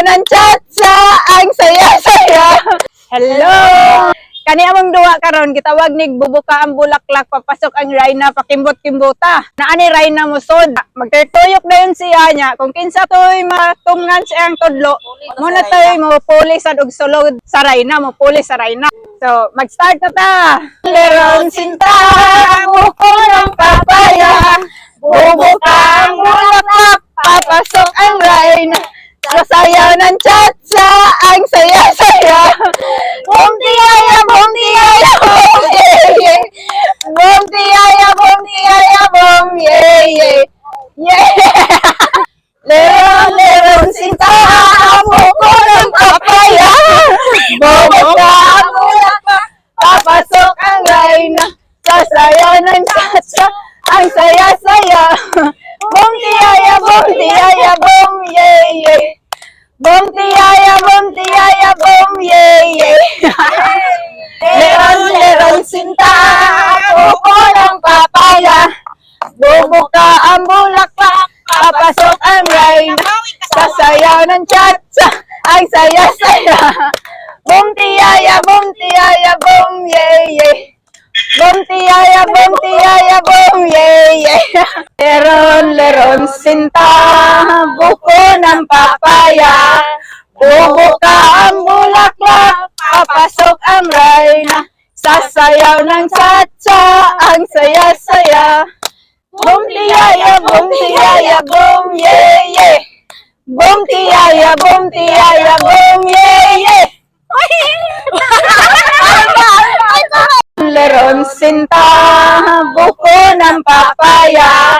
ng chatsa, ang saya-saya. Hello! Kani among duwa karon gitawag nig bubuka ang bulaklak papasok ang Rayna pakimbot-kimbuta. Naani Rayna musod. Magtertuyok dayon siya nya kung kinsa toy matungan siya ang tudlo. Muna toy mo puli sad og sulod sa Rayna, mo puli sa Rayna. So, mag-start na ta. Leron sinta, buko ng papaya. Bubuka ang bulaklak papasok ang Rayna. Sasayaw ng chatsa, ang saya-saya. Bum tiyaya, bum tiyaya, bum yeye. Bum tiyaya, bum yeye. Leron sinta, buko ng papaya. Bubuka ang bulaklak, papasok ang Rayna. Sasayaw ng chatsa, ang saya-saya. Bum tiyaya, bum yeye. Bum tiyaya, bum yeye. Leron sinta, buko ng papaya. Bubuka ang bulaklak, papasok ang Rayna. Sasayaw ng chatsa, ang saya-saya. Bum tiyaya, bum yeye. Bum tiyaya, bum yeye. Leron sinta, buko ng papaya. Bubuka ang bulaklak, papasok ang Rayna. Sasayaw ng chatsa, ang saya-saya. Bum tiyaya, bum yeye. Bum tiyaya, bum yeye. Leron sinta, buko ng papaya.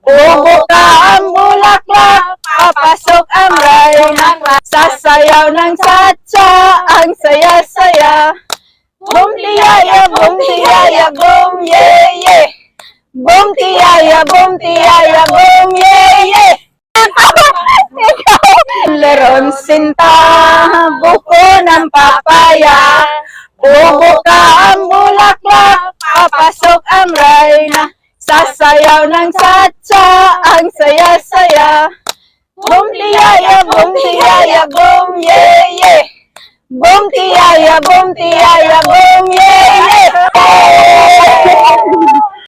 Bubuka ang bulaklak, papasok ang Rayna. Sasayaw ng chatsa, ang saya-saya. Bum tiyaya, bum yeye. Bum tiyaya, bum yeye. Leron sinta, buko ng papaya. Bubuka ang bulaklak, papasok ang Rayna. Sasayaw ng chatsa, ang saya-saya. Bum tiyaya, bum yeye. Bum tiyaya, bum yeye.